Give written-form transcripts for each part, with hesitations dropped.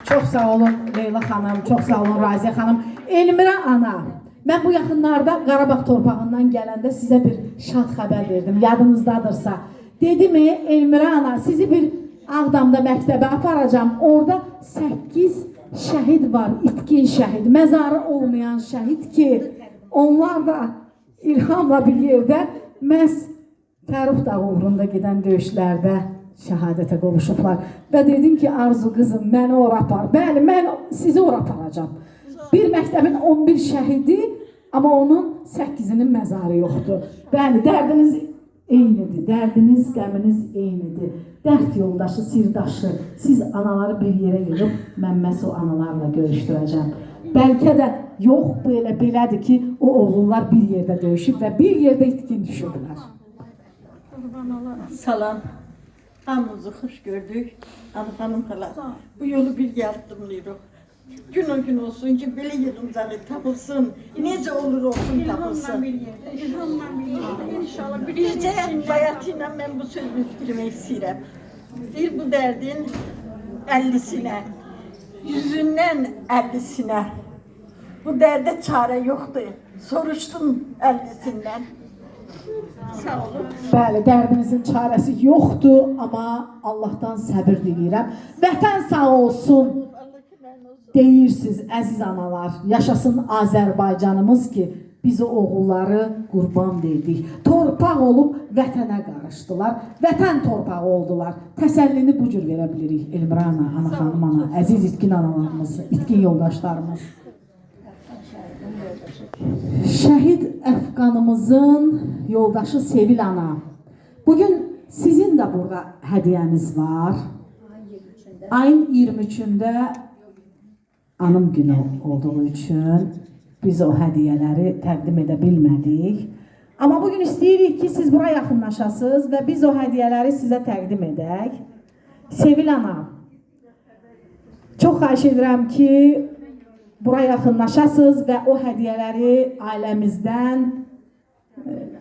Çox sağ olun Leyla xanım, çox sağ olun Raziyə xanım. Elmira ana, mən bu yaxınlarda Qarabağ torpağından gələndə sizə bir şad xəbər verdim, yadınızdadırsa. Dedimi Elmira ana, sizi bir Ağdamda məktəbə aparacam. Orada 8 şəhid var, itkin şəhid, məzarı olmayan şəhid ki, onlar da İlhamla bir yerdə məhz Fərux Dağı uğrunda gedən döyüşlərdə şəhadətə qovuşublar. Və dedim ki, Arzu qızım, məni ora apar. Bəli, mən sizi ora aparacam. Bir məktəbin 11 şəhidi, amma onun 8-inin məzarı yoxdur. Bəli, dərdiniz eynidir, dərdiniz, qəminiz eynidir. Dərd yoldaşı, sirdaşı, siz anaları bir yerə yığıb, mən məhz o analarla görüşdürəcəm. Bəlkə də yox, bu elə belədir ki, o oğullar bir yerdə döyüşüb və bir yerdə itkin düşüblər. Salam. Hamınızı xoş gördük. Hanım xala. Bu yolu bir yardımlayırıq. Gün o gün olsun ki, belə yığıncağı tapılsın. Necə olur olsun tapılsın. İnşallah bir Bircə bayatı ilə mən bu sözünü bitirmək istəyirəm. Deyir bu dərdin 50-sinə, 100-dən 50-sinə. Bu dərdə çarə yoxdur. Soruşdum 50-sindən. Sağ olun. Bəli, dərdinizin çarəsi yoxdur, amma Allahdan səbir diləyirəm. Vətən sağ olsun deyirsiniz, əziz analar. Yaşasın Azərbaycanımız ki, biz o oğulları qurban verdik. Torpaq olub vətənə qarışdılar. Vətən torpağı oldular. Təsəllini bu cür verə bilirik Elmira ana, ana xanım ana, əziz itkin analarımız, itkin yoldaşlarımız. Şəhid əfqanımızın yoldaşı Sevil ana. Bugün sizin də burada hədiyəniz var. Ayın 23-də anım günü olduğu üçün biz o hədiyələri təqdim edə bilmədik. Amma bugün istəyirik ki, siz bura yaxınlaşasınız və biz o hədiyələri sizə təqdim edək. Sevil ana, çox xahiş edirəm ki, bura yaxınlaşasınız və o hədiyələri ailəmizdən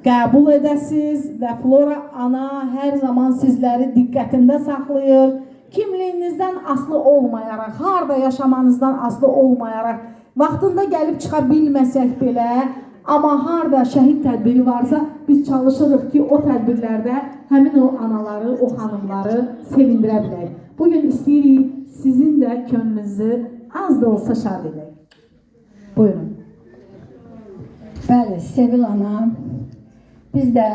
qəbul edəsiniz və Flora ana hər zaman sizləri diqqətində saxlayır. Kimliyinizdən asılı olmayaraq, harada yaşamanızdan asılı olmayaraq, vaxtında gəlib çıxa bilməsək belə, amma harada şəhid tədbiri varsa, biz çalışırıq ki, o tədbirlərdə həmin o anaları, o xanımları sevindirə bilək. Bugün istəyirik sizin də könlünüzü az da olsa şad edək. Buyurun. Bəli, Sevil ana, biz də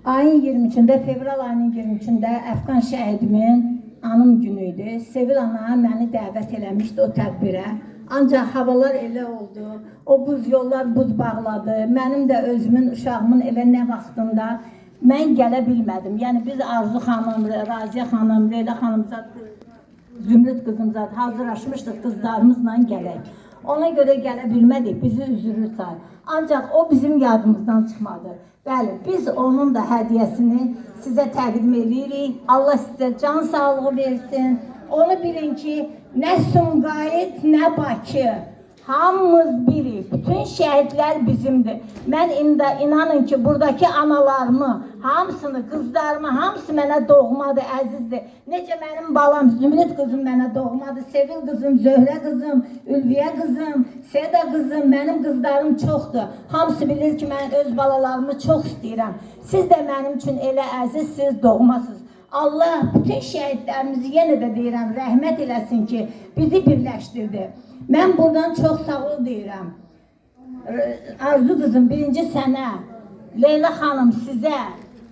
ayın 23-də, fevral ayının 23-də Əfqan şəhidimin anım günü idi. Sevil ana məni dəvət eləmişdi o tədbirə. Ancaq havalar elə oldu, o buz yollar buz bağladı. Mənim də özümün, uşağımın elə nə vaxtında mən gələ bilmədim. Yəni biz Arzu xanım, Raziyə xanım, Leyla xanımza, Zümrüt qızımza hazırlaşmışdıq qızlarımızla gələk. Ona görə gələ bilmədik, bizi üzürlü say. Ancaq o bizim yadımızdan çıxmadı. Bəli, biz onun da hədiyəsini sizə təqdim edirik. Allah sizə can sağlığı versin. Onu bilin ki, nə Sumqayıt, nə Bakı. Hamımız birik. Bütün şəhidlər bizimdir. Mən inanın ki, buradakı analarımı, hamısını, qızlarımı, hamısı mənə doğmadır, əzizdir. Necə mənim balam, Zümrüt qızım mənə doğmadır, Sevil qızım, Zöhrə qızım, Ülviyə qızım, Seda qızım, mənim qızlarım çoxdur. Hamısı bilir ki, mən öz balalarımı çox istəyirəm. Siz də mənim üçün elə əzizsiniz, doğmasınız. Allah bütün şəhidlərimizi yenə də deyirəm, rəhmət eləsin ki, bizi birləşdirdi. Mən buradan çox sağ ol deyirəm. Arzu qızım, birinci sənə, Leyla xanım sizə,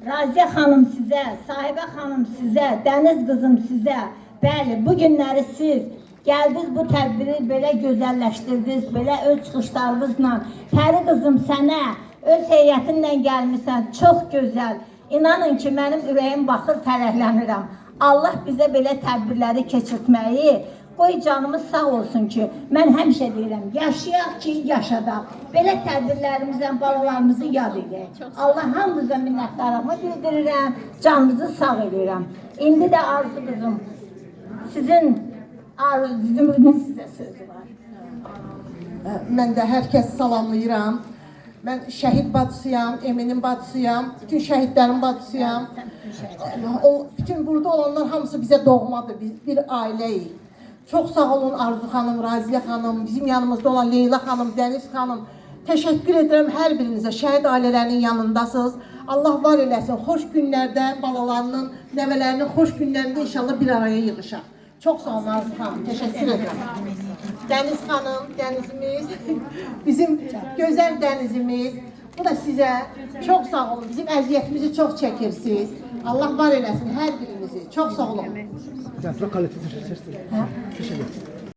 Raziyə xanım sizə, Sahibə xanım sizə, Dəniz qızım sizə. Bəli, bu günləri siz gəldiniz, bu tədbiri belə gözəlləşdirdiniz, belə öz çıxışlarınızla. Pəri qızım sənə, öz heyətinlə gəlmişsən, çox gözəl. İnanın ki, mənim ürəyim baxır, fərəhlənirəm. Allah bizə belə tədbirləri keçirtməyi, qoy canımız sağ olsun ki, mən həmişə deyirəm, yaşayaq ki, yaşadaq. Belə tədbirlərimizlə balalarımızı yad edək. Allah hamınıza minnətdarlığımı bildirirəm, canınızı sağ edirəm. İndi də Arzu qızım, sizin Zümrüdün sizə sözü var. Mən də hər kəs salamlayıram. Mən şəhid bacısıyam, Eminin bacısıyam, bütün şəhidlərin bacısıyam. Bütün burada olanlar hamısı bizə doğmadır, biz bir ailəyik. Çok sağ olun Arzu xanım, Raziyə xanım, bizim yanımızda olan Leyla xanım, Dəniz xanım. Təşəkkür edirəm hər birinizə. Şəhid ailələrinin yanındasınız. Allah var eləsin. Xoş günlərdə balalarının, nəvələrinin xoş günlərində inşallah bir araya yığışaq. Çok sağ olun Arzu xanım. Təşəkkür edirəm. Dəniz xanım, dənizimiz, bizim gözəl dənizimiz. Bu da sizə çok sağ olun. Bizim əziyyətimizi çox çəkirsiniz. Allah var eləsin hər birinizi. Çok sağ olun. Tiyatro kalitesi seçti. Teşekkür ederim.